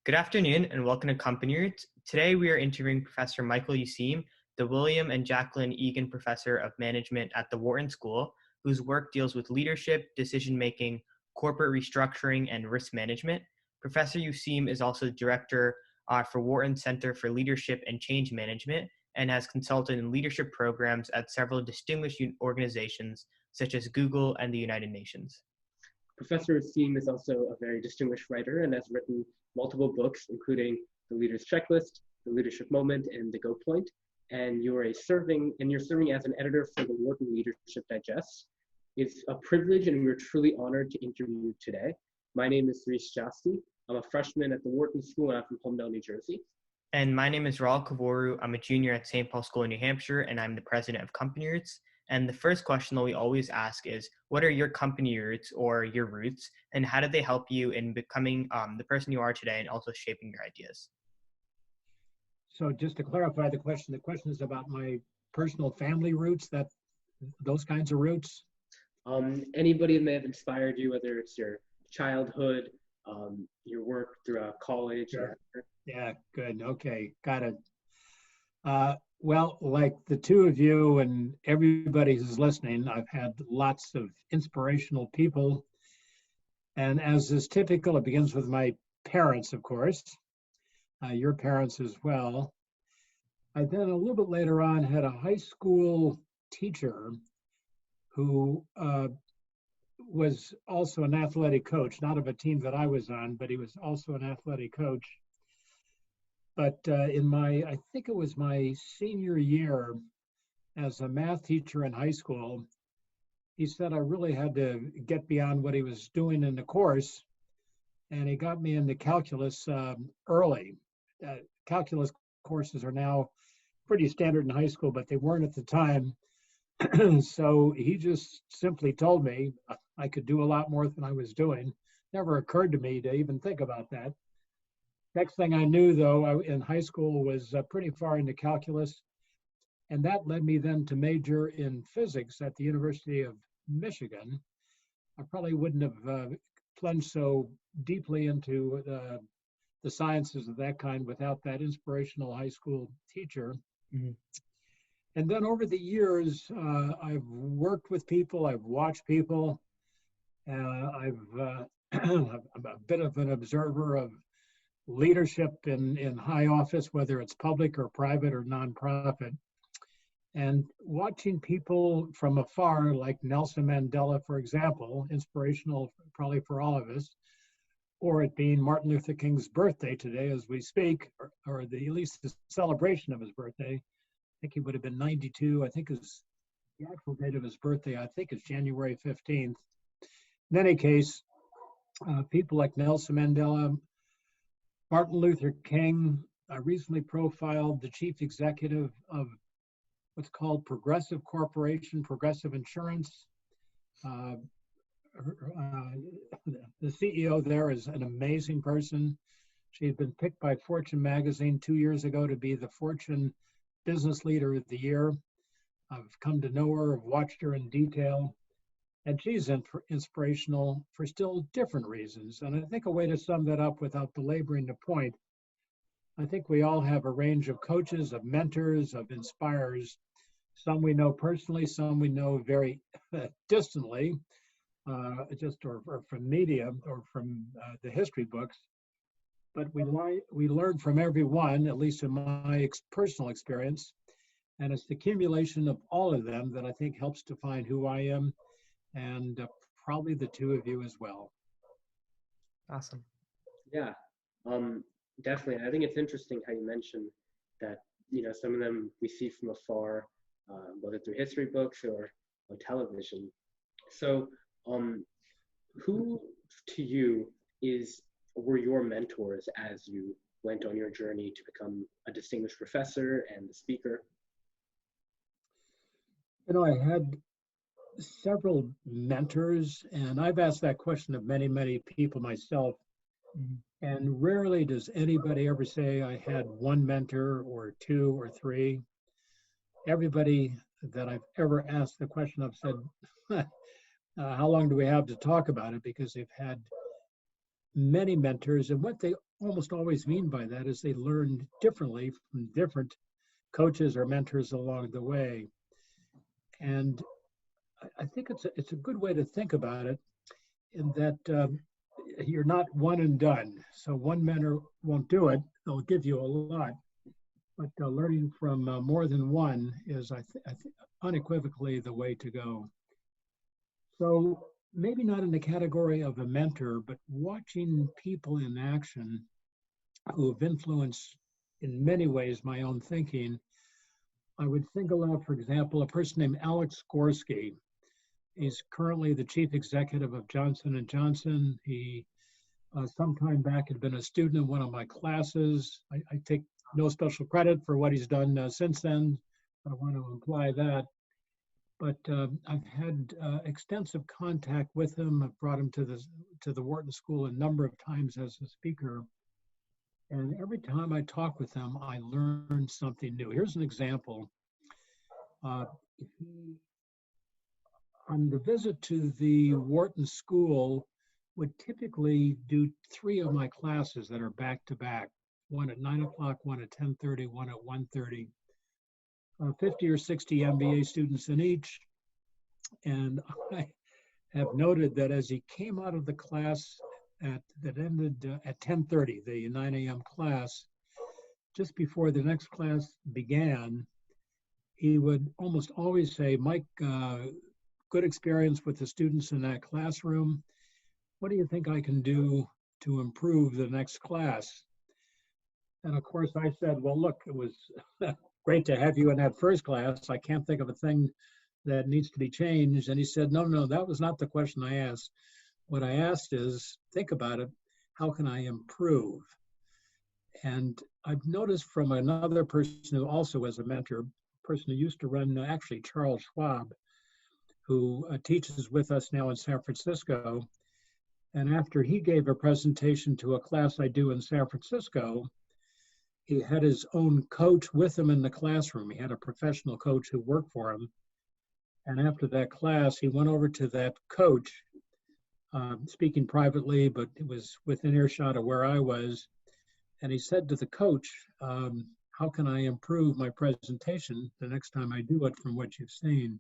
Good afternoon and welcome to CompanyRoots. Today we are interviewing Professor Michael Useem, the William and Jacqueline Egan Professor of Management at the Wharton School, whose work deals with leadership, decision-making, corporate restructuring, and risk management. Professor Useem is also Director for Wharton Center for Leadership and Change Management and has consulted in leadership programs at several distinguished organizations such as Google and the United Nations. Professor Useem is also a very distinguished writer and has written multiple books, including The Leader's Checklist, The Leadership Moment, and The Go Point. And you're serving as an editor for the Wharton Leadership Digest. It's a privilege, and we're truly honored to interview you today. My name is Reese Jasti. I'm a freshman at the Wharton School, and I'm from Homedale, New Jersey. And my name is Raul Kavoru. I'm a junior at St. Paul School in New Hampshire, and I'm the president of CompanyRoots. And the first question that we always ask is, what are your company roots or your roots, and how did they help you in becoming the person you are today and also shaping your ideas? So just to clarify the question is about my personal family roots, those kinds of roots? Anybody that may have inspired you, whether it's your childhood, your work throughout college. Sure. Yeah, good. Okay, got it. Well, like the two of you and everybody who's listening, I've had lots of inspirational people. And as is typical, it begins with my parents, of course, your parents as well. I then a little bit later on had a high school teacher who was also an athletic coach, not of a team that I was on, but he was also an athletic coach. But I think it was my senior year as a math teacher in high school, he said I really had to get beyond what he was doing in the course, and he got me into calculus early. Calculus courses are now pretty standard in high school, but they weren't at the time. So he just simply told me I could do a lot more than I was doing. Never occurred to me to even think about that. Next thing I knew, though, in high school was pretty far into calculus, and that led me then to major in physics at the University of Michigan. I probably wouldn't have plunged so deeply into the sciences of that kind without that inspirational high school teacher. Mm-hmm. And then over the years, I've worked with people, I've watched people, I'm a bit of an observer of leadership in high office, whether it's public or private or nonprofit. And watching people from afar, like Nelson Mandela, for example, inspirational probably for all of us, or it being Martin Luther King's birthday today as we speak, or at least the celebration of his birthday. I think he would have been 92. I think the actual date of his birthday, I think is January 15th. In any case, people like Nelson Mandela, Martin Luther King. I recently profiled the chief executive of what's called Progressive Corporation, Progressive Insurance. The CEO there is an amazing person. She had been picked by Fortune magazine 2 years ago to be the Fortune Business Leader of the Year. I've come to know her, I've watched her in detail, and she's inspirational for still different reasons. And I think a way to sum that up without belaboring the point, I think we all have a range of coaches, of mentors, of inspirers. Some we know personally, some we know very distantly, or from media or from the history books. But we learn from everyone, at least in my personal experience. And it's the accumulation of all of them that I think helps define who I am, and probably the two of you as well. Awesome. Yeah, definitely. I think it's interesting how you mentioned that, some of them we see from afar, whether through history books or on television. So who to you were your mentors as you went on your journey to become a distinguished professor and a speaker? I had several mentors, and I've asked that question of many, many people myself. Mm-hmm. And rarely does anybody ever say I had one mentor or two or three. Everybody that I've ever asked the question of said, how long do we have to talk about it? Because they've had many mentors, and what they almost always mean by that is they learn differently from different coaches or mentors along the way. And I think it's a good way to think about it, in that you're not one and done. So one mentor won't do it; they'll give you a lot. But learning from more than one is, I think, unequivocally the way to go. So maybe not in the category of a mentor, but watching people in action who have influenced in many ways my own thinking. I would single out, for example, a person named Alex Gorski. He's currently the chief executive of Johnson & Johnson. He, some time back, had been a student in one of my classes. I take no special credit for what he's done since then. I want to imply that. But I've had extensive contact with him. I've brought him to the Wharton School a number of times as a speaker. And every time I talk with him, I learn something new. Here's an example. On the visit to the Wharton School, would typically do 3 of my classes that are back to back, one at 9 o'clock, one at 10:30, one at 1:30. 50 or 60 MBA students in each. And I have noted that as he came out of the class that ended at 10:30, the 9 a.m. class, just before the next class began, he would almost always say, Mike, good experience with the students in that classroom. What do you think I can do to improve the next class? And of course I said, well, look, it was great to have you in that first class. I can't think of a thing that needs to be changed. And he said, no, that was not the question I asked. What I asked is, think about it, how can I improve? And I've noticed from another person who also was a mentor, a person who used to run, actually Charles Schwab, who teaches with us now in San Francisco. And after he gave a presentation to a class I do in San Francisco, he had his own coach with him in the classroom. He had a professional coach who worked for him. And after that class, he went over to that coach, speaking privately, but it was within earshot of where I was. And he said to the coach, how can I improve my presentation the next time I do it from what you've seen?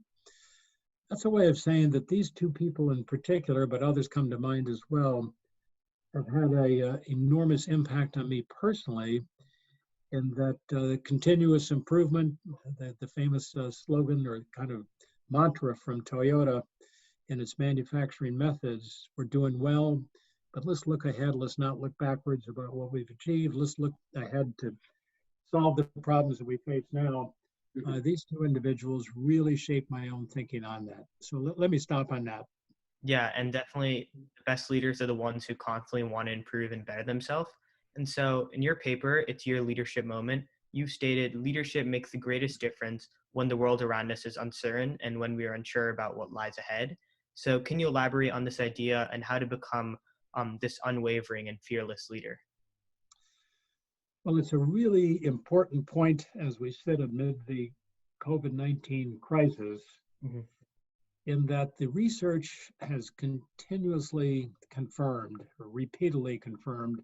That's a way of saying that these 2 people in particular, but others come to mind as well, have had an enormous impact on me personally, in that continuous improvement, the famous slogan or kind of mantra from Toyota in its manufacturing methods. We're doing well, but let's look ahead. Let's not look backwards about what we've achieved. Let's look ahead to solve the problems that we face now. These 2 individuals really shaped my own thinking on that. So let me stop on that. Yeah, and definitely the best leaders are the ones who constantly want to improve and better themselves. And so in your paper, It's Your Leadership Moment, you stated leadership makes the greatest difference when the world around us is uncertain and when we are unsure about what lies ahead. So can you elaborate on this idea and how to become this unwavering and fearless leader? Well, it's a really important point as we sit amid the COVID-19 crisis, in that the research has continuously confirmed, or repeatedly confirmed,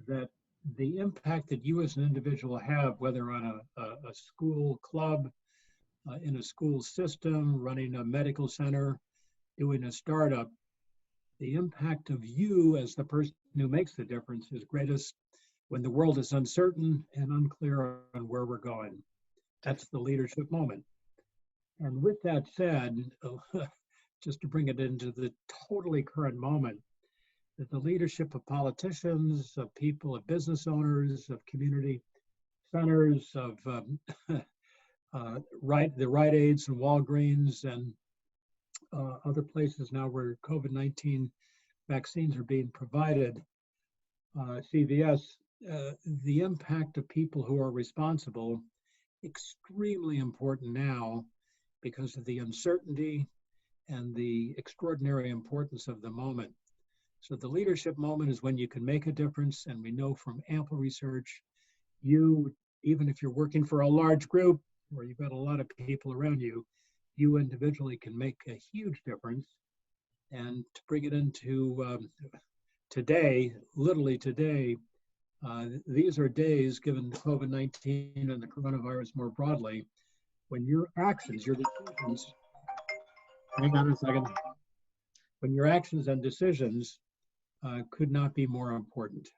that the impact that you as an individual have, whether on a school club, in a school system, running a medical center, doing a startup, the impact of you as the person who makes the difference is greatest when the world is uncertain and unclear on where we're going. That's the leadership moment. And with that said, just to bring it into the totally current moment, that the leadership of politicians, of people, of business owners, of community centers, of the Rite Aids and Walgreens and other places now where COVID-19 vaccines are being provided, CVS, the impact of people who are responsible, extremely important now because of the uncertainty and the extraordinary importance of the moment. So the leadership moment is when you can make a difference, and we know from ample research, you, even if you're working for a large group where you've got a lot of people around you, you individually can make a huge difference. And to bring it into today, literally today, These are days, given COVID-19 and the coronavirus more broadly, when your actions, your decisions, hang on a second, when your actions and decisions could not be more important.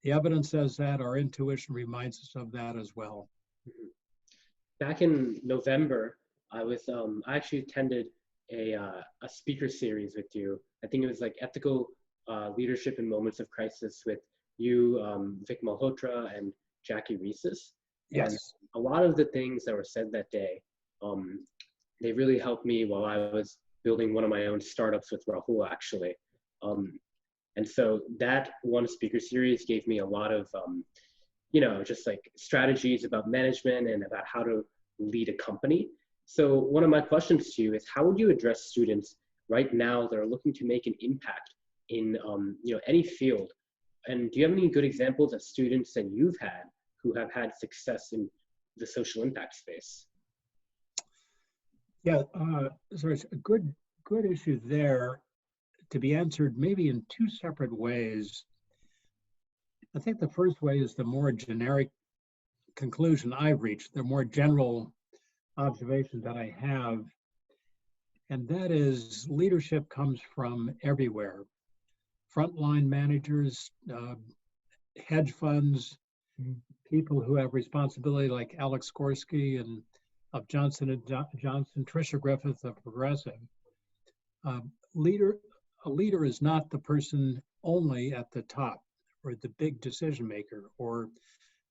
The evidence says that, our intuition reminds us of that as well. Back in November, I actually attended a speaker series with you. I think it was like ethical leadership in moments of crisis with you, Vic Malhotra, and Jackie Reeses. Yes. And a lot of the things that were said that day, they really helped me while I was building one of my own startups with Rahul, actually. And so that one speaker series gave me a lot of, just like strategies about management and about how to lead a company. So one of my questions to you is, how would you address students right now that are looking to make an impact in any field? And do you have any good examples of students that you've had who have had success in the social impact space? Yeah, so it's a good issue there to be answered maybe in two separate ways. I think the first way is the more generic conclusion I've reached, the more general observation that I have, and that is leadership comes from everywhere. Frontline managers, hedge funds, people who have responsibility like Alex Skorsky and of Johnson & Johnson, Tricia Griffith of Progressive. A leader is not the person only at the top or the big decision maker, or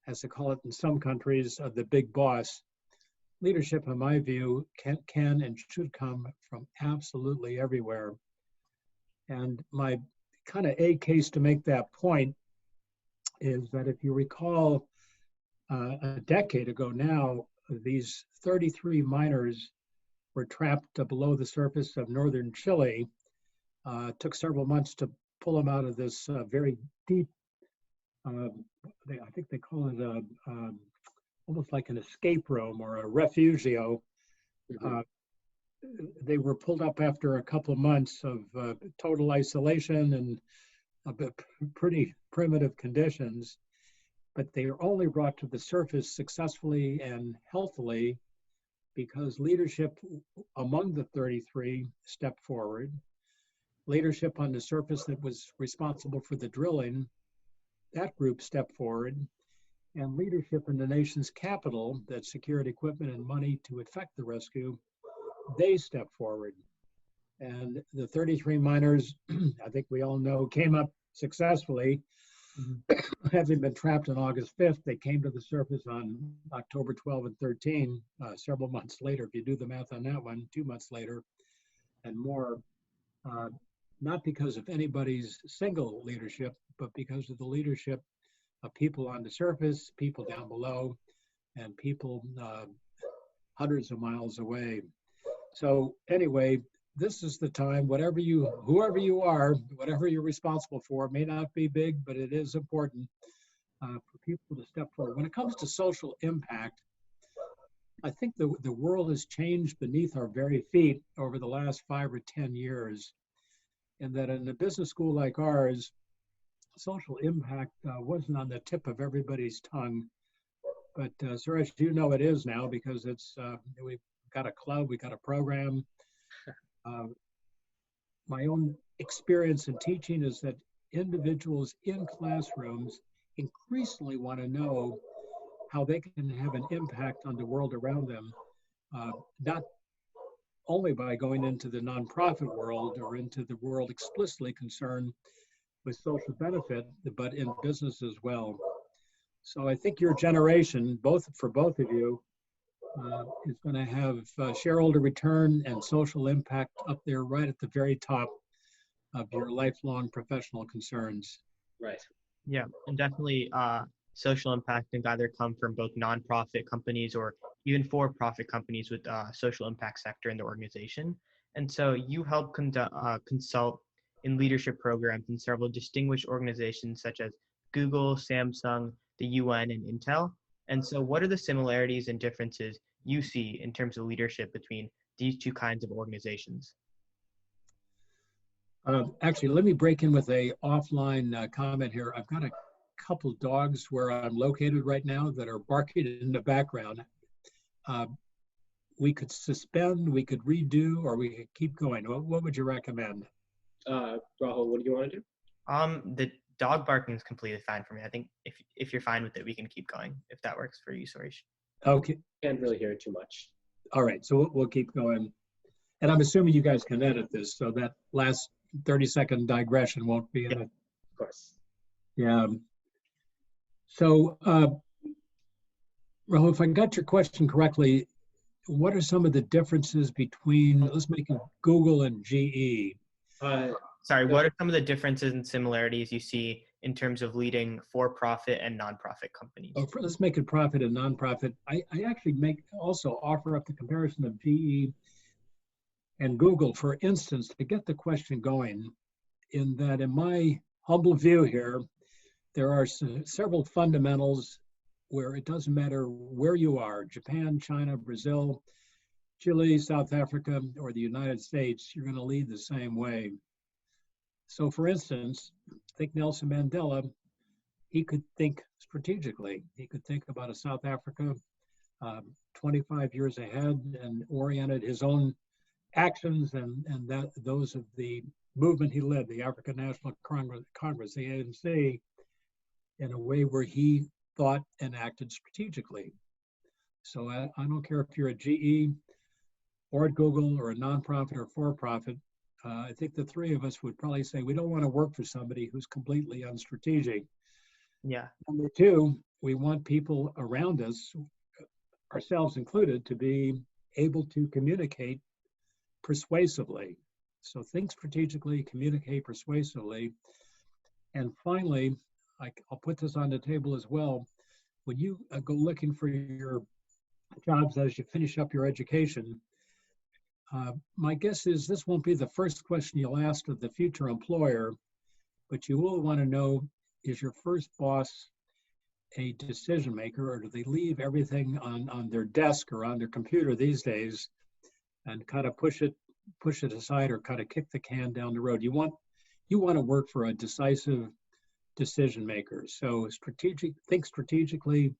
as they call it in some countries, the big boss. Leadership, in my view, can and should come from absolutely everywhere. And my kind of a case to make that point is that if you recall a decade ago now, these 33 miners were trapped below the surface of northern Chile. Took several months to pull them out of this very deep, I think they call it almost like an escape room or a refugio. They were pulled up after a couple of months of total isolation and pretty primitive conditions, but they are only brought to the surface successfully and healthily because leadership among the 33 stepped forward. Leadership on the surface that was responsible for the drilling, that group stepped forward, and leadership in the nation's capital that secured equipment and money to effect the rescue, they stepped forward. And the 33 miners, I think we all know, came up successfully. Having been trapped on August 5th, they came to the surface on October 12 and 13, several months later. If you do the math on that one, 2 months later and more, not because of anybody's single leadership, but because of the leadership of people on the surface, people down below, and people hundreds of miles away. So anyway, this is the time, whoever you are, whatever you're responsible for, it may not be big, but it is important for people to step forward. When it comes to social impact, I think the world has changed beneath our very feet over the last 5 or 10 years. And that in a business school like ours, social impact wasn't on the tip of everybody's tongue. But Suresh, you know it is now because we've got a club, we've got a program. My own experience in teaching is that individuals in classrooms increasingly want to know how they can have an impact on the world around them, not only by going into the nonprofit world or into the world explicitly concerned with social benefit, but in business as well. So I think your generation, for both of you, is going to have shareholder return and social impact up there right at the very top of your lifelong professional concerns. Right. Yeah, and definitely social impact can either come from both nonprofit companies or even for-profit companies with social impact sector in the organization. And so you help consult in leadership programs in several distinguished organizations such as Google, Samsung, the UN, and Intel. And so what are the similarities and differences you see in terms of leadership between these two kinds of organizations? Actually, let me break in with a offline comment here. I've got a couple dogs where I'm located right now that are barking in the background. We could suspend, we could redo, or we could keep going. What would you recommend? Rahul, what do you want to do? The dog barking is completely fine for me. I think if you're fine with it, we can keep going, if that works for you, Suresh. Okay. Can't really hear it too much. All right, so we'll keep going. And I'm assuming you guys can edit this, so that last 30-second digression won't be in it. Of course. Yeah. So, Rahul, if I got your question correctly, what are some of the differences between, let's make it Google and GE? Sorry, what are some of the differences and similarities you see in terms of leading for-profit and nonprofit companies? Oh, let's make it profit and nonprofit. I actually also offer up the comparison of GE and Google, for instance, to get the question going, in that, in my humble view here, there are several fundamentals where it doesn't matter where you are, Japan, China, Brazil, Chile, South Africa, or the United States, you're going to lead the same way. So for instance, think Nelson Mandela, he could think strategically. He could think about a South Africa 25 years ahead and oriented his own actions and those of the movement he led, the African National Congress, the ANC, in a way where he thought and acted strategically. So I don't care if you're at GE or at Google or a nonprofit or for-profit, I think the three of us would probably say we don't want to work for somebody who's completely unstrategic. Yeah. Number two, we want people around us, ourselves included, to be able to communicate persuasively. So think strategically, communicate persuasively. And finally, I'll put this on the table as well. When you go looking for your jobs as you finish up your education, my guess is this won't be the first question you'll ask of the future employer, but you will want to know, is your first boss a decision maker, or do they leave everything on their desk or on their computer these days and kind of push it aside or kind of kick the can down the road? You want to work for a decisive decision maker. So think strategically,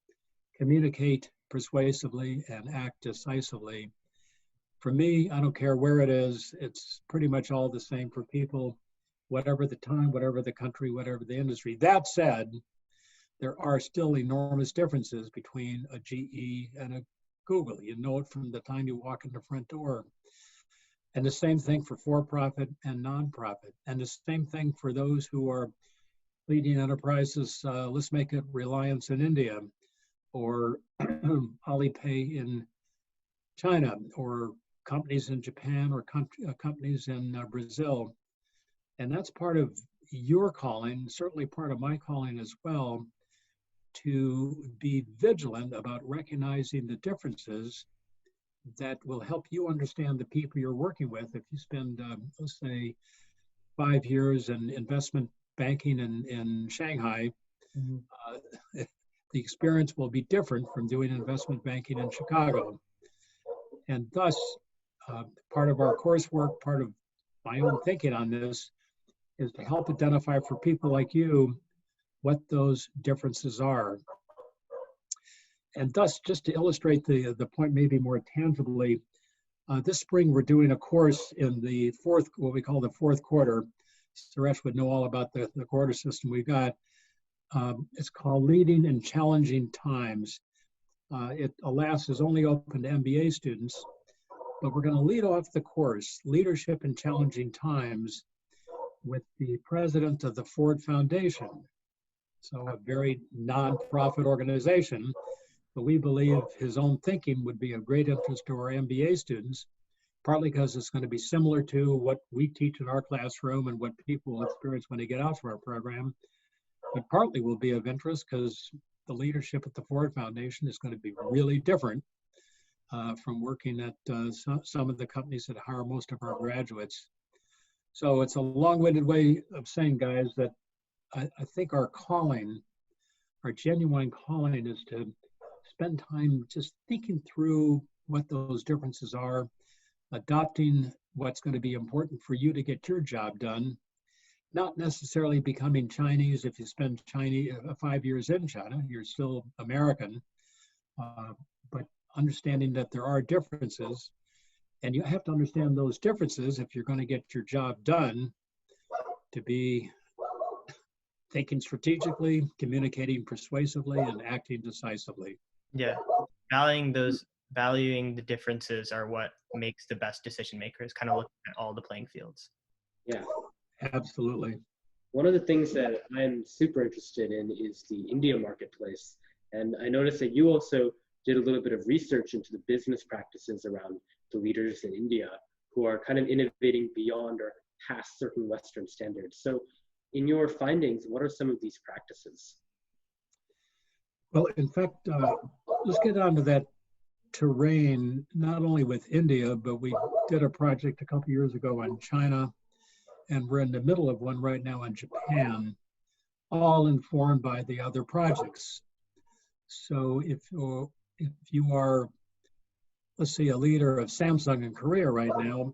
communicate persuasively, and act decisively. For me, I don't care where it is, it's pretty much all the same for people, whatever the time, whatever the country, whatever the industry. That said, there are still enormous differences between a GE and a Google. You know it from the time you walk in the front door. And the same thing for-profit and nonprofit. And the same thing for those who are leading enterprises. Let's make it Reliance in India, or Alipay in China, or companies in Japan, or companies in Brazil. And that's part of your calling, certainly part of my calling as well, to be vigilant about recognizing the differences that will help you understand the people you're working with. If you spend, let's say, 5 years in investment banking in Shanghai, the experience will be different from doing investment banking in Chicago. And thus, part of our coursework, part of my own thinking on this, is to help identify for people like you what those differences are. And thus, just to illustrate the point maybe more tangibly, this spring we're doing a course in the what we call the fourth quarter. Suresh would know all about the quarter system we've got. It's called Leading in Challenging Times. It, alas, is only open to MBA students, but we're going to lead off the course, Leadership in Challenging Times, with the president of the Ford Foundation. So a very non-profit organization, but we believe his own thinking would be of great interest to our MBA students, partly because it's going to be similar to what we teach in our classroom and what people will experience when they get out from our program, but partly will be of interest because the leadership at the Ford Foundation is going to be really different from working at some of the companies that hire most of our graduates. So it's a long-winded way of saying, guys, that I think our calling, our genuine calling, is to spend time just thinking through what those differences are, adopting what's going to be important for you to get your job done, not necessarily becoming Chinese if you spend 5 years in China. You're still American, uh, but understanding that there are differences, and you have to understand those differences if you're going to get your job done, to be thinking strategically, communicating persuasively, and acting decisively. Yeah. Valuing the differences are what makes the best decision makers, kind of looking at all the playing fields. Yeah. Absolutely. One of the things that I'm super interested in is the India marketplace. And I noticed that you also did a little bit of research into the business practices around the leaders in India who are kind of innovating beyond or past certain Western standards. So in your findings, what are some of these practices? Well, in fact, let's get onto that terrain, not only with India, but we did a project a couple years ago on China, and we're in the middle of one right now in Japan, all informed by the other projects. So if you are, let's say, a leader of Samsung in Korea right now,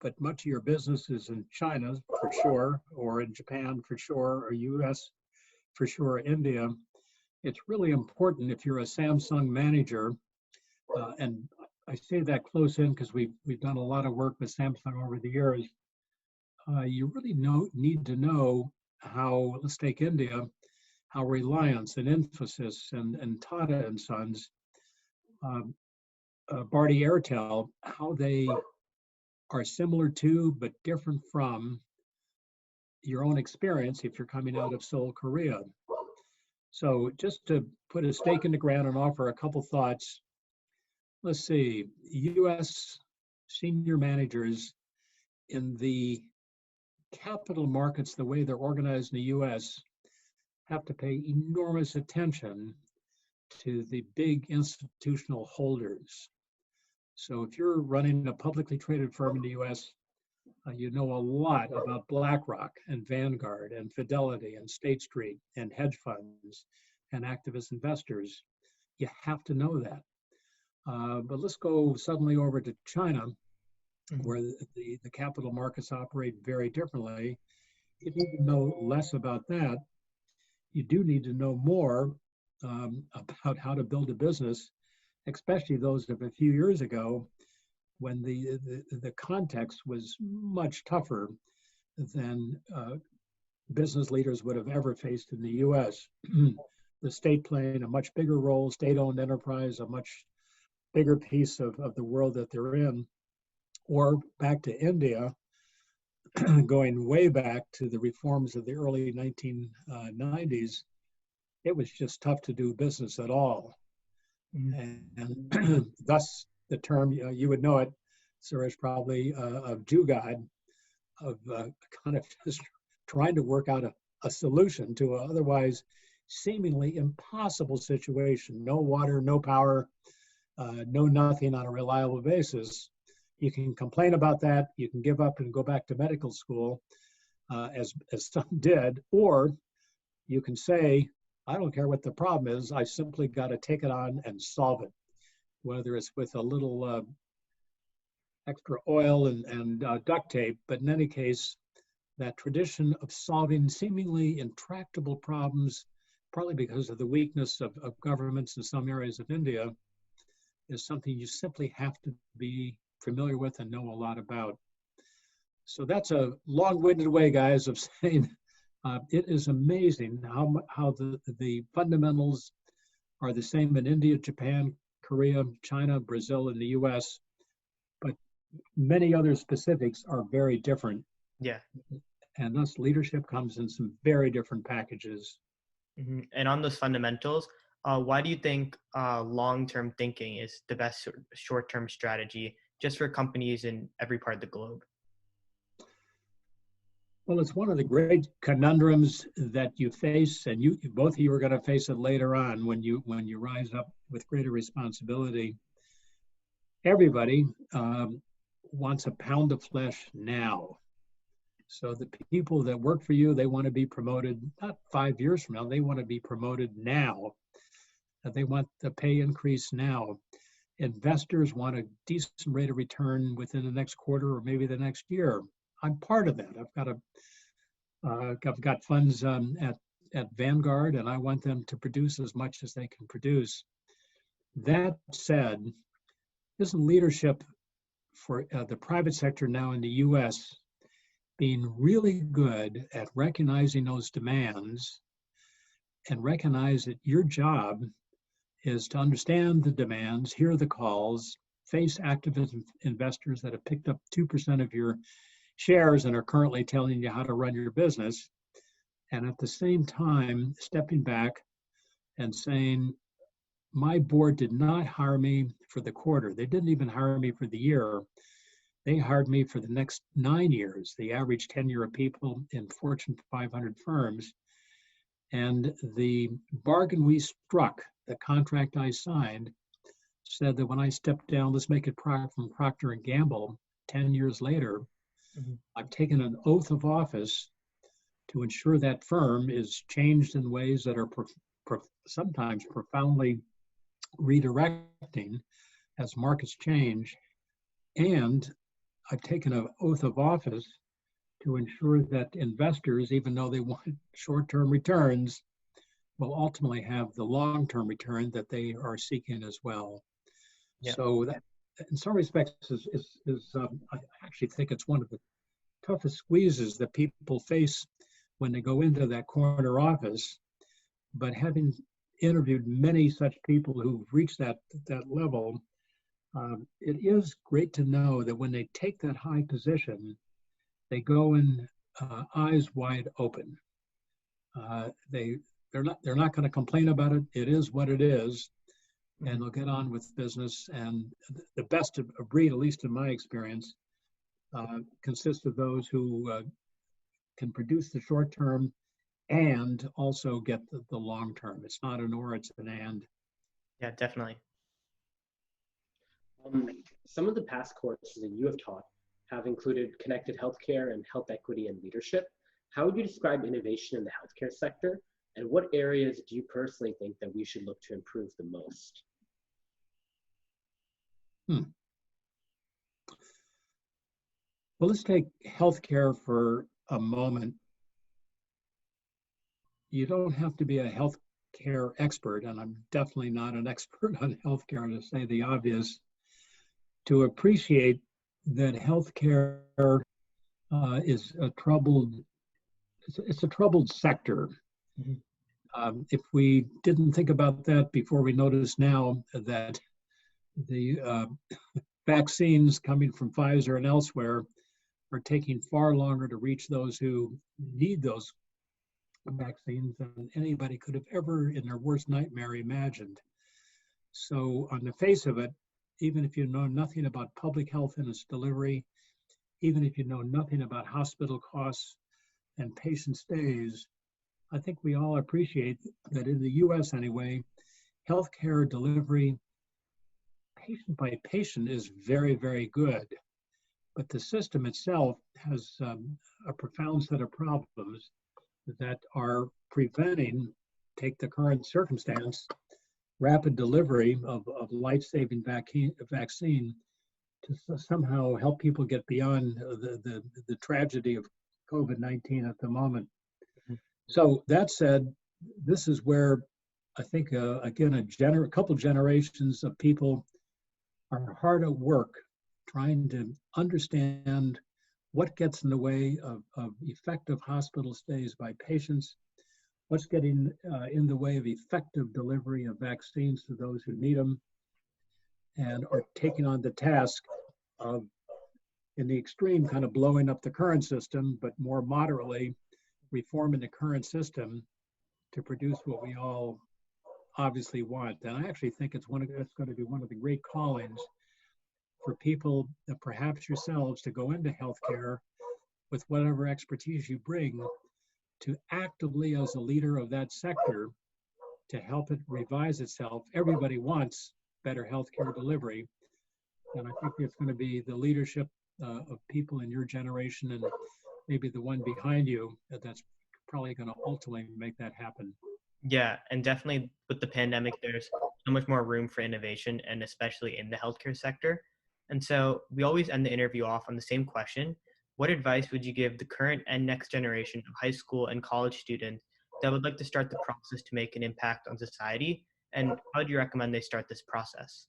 but much of your business is in China for sure, or in Japan for sure, or US for sure, or India, it's really important if you're a Samsung manager, and I say that close in because we've done a lot of work with Samsung over the years. You really need to know how, let's take India, how Reliance and Infosys and Tata and Sons, Bharti Airtel, how they are similar to but different from your own experience if you're coming out of Seoul, Korea. So just to put a stake in the ground and offer a couple thoughts, let's see, US senior managers in the capital markets, the way they're organized in the US, have to pay enormous attention to the big institutional holders. So if you're running a publicly traded firm in the US, you know a lot about BlackRock and Vanguard and Fidelity and State Street and hedge funds and activist investors. You have to know that. But let's go suddenly over to China, where the capital markets operate very differently. You need to know less about that. You do need to know more about how to build a business, especially those of a few years ago when the context was much tougher than business leaders would have ever faced in the US. The state playing a much bigger role, state-owned enterprise, a much bigger piece of the world that they're in. Or back to India, going way back to the reforms of the early 1990s, it was just tough to do business at all. And thus the term, you would know it, Suresh, probably, of Jugad, of kind of just trying to work out a solution to an otherwise seemingly impossible situation. No water, no power, no nothing on a reliable basis. You can complain about that. You can give up and go back to medical school, as some did, or you can say, I don't care what the problem is. I simply got to take it on and solve it, whether it's with a little extra oil and duct tape. But in any case, that tradition of solving seemingly intractable problems, partly because of the weakness of governments in some areas of India, is something you simply have to be familiar with and know a lot about. So that's a long-winded way, guys, of saying it is amazing how the fundamentals are the same in India, Japan, Korea, China, Brazil, and the US, but many other specifics are very different. Yeah. And thus leadership comes in some very different packages. And on those fundamentals, why do you think long-term thinking is the best short-term strategy just for companies in every part of the globe? Well, it's one of the great conundrums that you face, and you both of you are going to face it later on when you rise up with greater responsibility. Everybody wants a pound of flesh now. So the people that work for you, they want to be promoted not 5 years from now, they want to be promoted now. They want the pay increase now. Investors want a decent rate of return within the next quarter or maybe the next year. I'm part of that. I've got I've got funds at Vanguard, and I want them to produce as much as they can produce. That said, isn't leadership for the private sector now in the US being really good at recognizing those demands and recognize that your job is to understand the demands, hear the calls, face active investors that have picked up 2% of your shares and are currently telling you how to run your business. And at the same time, stepping back and saying, my board did not hire me for the quarter. They didn't even hire me for the year. They hired me for the next 9 years, the average tenure of people in Fortune 500 firms. And the bargain we struck, the contract I signed, said that when I stepped down, let's make it from Procter & Gamble, 10 years later, I've taken an oath of office to ensure that firm is changed in ways that are sometimes profoundly redirecting as markets change. And I've taken an oath of office to ensure that investors, even though they want short-term returns, will ultimately have the long-term return that they are seeking as well. Yeah. So that, in some respects, I actually think it's one of the toughest squeezes that people face when they go into that corner office. But having interviewed many such people who've reached that level, it is great to know that when they take that high position, they go in eyes wide open. They're not going to complain about it. It is what it is, and they'll get on with business. And the best of breed, at least in my experience, consists of those who can produce the short term and also get the long term. It's not an or, it's an and. Yeah, definitely. Some of the past courses that you have taught have included connected healthcare and health equity and leadership. How would you describe innovation in the healthcare sector? And what areas do you personally think that we should look to improve the most? Well, let's take healthcare for a moment. You don't have to be a healthcare expert, and I'm definitely not an expert on healthcare, to say the obvious, to appreciate that healthcare is a troubled sector. If we didn't think about that before, we notice now that the vaccines coming from Pfizer and elsewhere are taking far longer to reach those who need those vaccines than anybody could have ever in their worst nightmare imagined. So on the face of it, even if you know nothing about public health and its delivery, even if you know nothing about hospital costs and patient stays, I think we all appreciate that in the US anyway, healthcare delivery, patient by patient, is very, very good. But the system itself has a profound set of problems that are preventing, take the current circumstance, rapid delivery of life-saving vaccine to somehow help people get beyond the tragedy of COVID-19 at the moment. So that said, this is where I think, again, a couple generations of people are hard at work trying to understand what gets in the way of effective hospital stays by patients, what's getting in the way of effective delivery of vaccines to those who need them, and are taking on the task of, in the extreme, kind of blowing up the current system, but more moderately reforming the current system to produce what we all obviously want. And I actually think it's going to be one of the great callings for people, perhaps yourselves, to go into healthcare with whatever expertise you bring, to actively, as a leader of that sector, to help it revise itself. Everybody wants better healthcare delivery, and I think it's going to be the leadership of people in your generation and maybe the one behind you that's probably going to ultimately make that happen. Yeah, and definitely with the pandemic, there's so much more room for innovation, and especially in the healthcare sector. And so we always end the interview off on the same question. what advice would you give the current and next generation of high school and college students that would like to start the process to make an impact on society? And how would you recommend they start this process?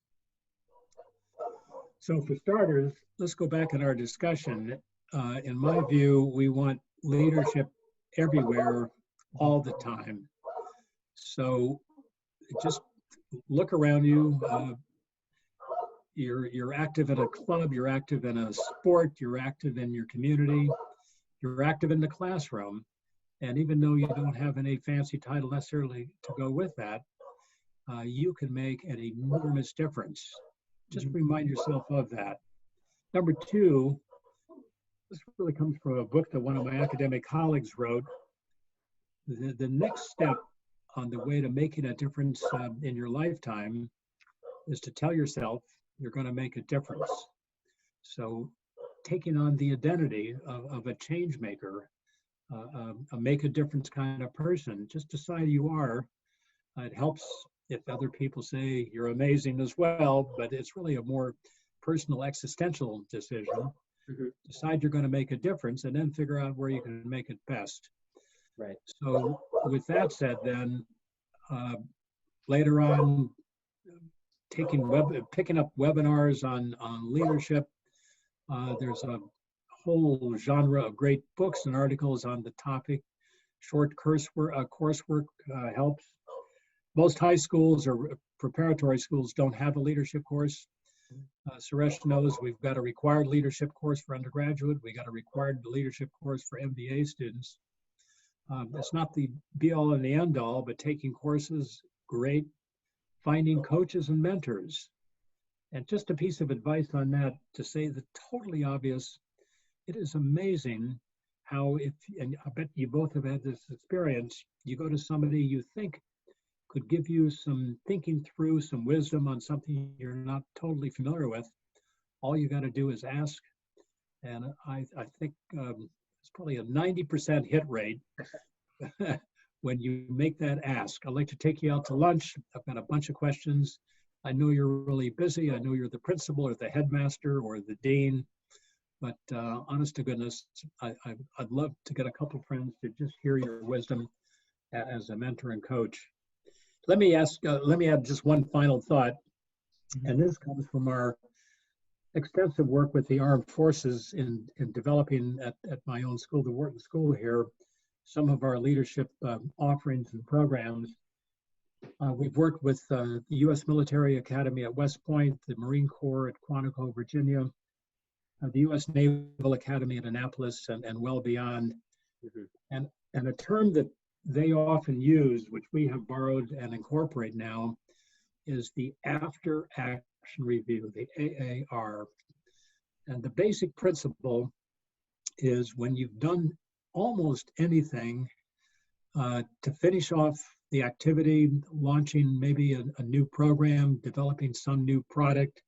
So for starters, let's go back in our discussion. In my view, we want leadership everywhere, all the time. So just look around you. You're active in a club, you're active in a sport, you're active in your community, you're active in the classroom. And even though you don't have any fancy title necessarily to go with that, you can make an enormous difference. Just remind yourself of that. Number two, this really comes from a book that one of my academic colleagues wrote. The next step on the way to making a difference in your lifetime is to tell yourself you're going to make a difference. So taking on the identity of a change maker, a make a difference kind of person, just decide you are. It helps if other people say you're amazing as well, but it's really a more personal existential decision. Mm-hmm. Decide you're going to make a difference and then figure out where you can make it best. Right. So with that said, then later on, picking up webinars on leadership. There's a whole genre of great books and articles on the topic. Short coursework helps. Most high schools or preparatory schools don't have a leadership course. Suresh knows we've got a required leadership course for undergraduate. We got a required leadership course for MBA students. It's not the be all and the end all, but taking courses, great. Finding coaches and mentors. And just a piece of advice on that to say the totally obvious, it is amazing how and I bet you both have had this experience, you go to somebody you think could give you some thinking through, some wisdom on something you're not totally familiar with. All you got to do is ask. And I think it's probably a 90% hit rate when you make that ask. I'd like to take you out to lunch. I've got a bunch of questions. I know you're really busy. I know you're the principal or the headmaster or the dean, but honest to goodness, I'd love to get a couple friends to just hear your wisdom as a mentor and coach. Let me add just one final thought, and this comes from our extensive work with the armed forces in developing at my own school, the Wharton School here, some of our leadership offerings and programs. We've worked with the U.S. Military Academy at West Point, the Marine Corps at Quantico, Virginia, the U.S. Naval Academy at Annapolis, and well beyond. Mm-hmm. And a term that they often use, which we have borrowed and incorporate now, is the after action review, the AAR. And the basic principle is when you've done almost anything to finish off the activity, launching maybe a new program, developing some new product,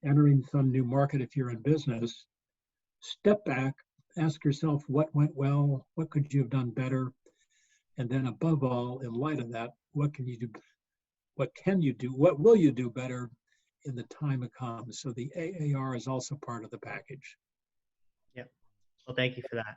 entering some new market if you're in business, step back, ask yourself what went well, what could you have done better, and then above all, in light of that, what can you do, what will you do better in the time to come? So the AAR is also part of the package. Yep. Well, thank you for that.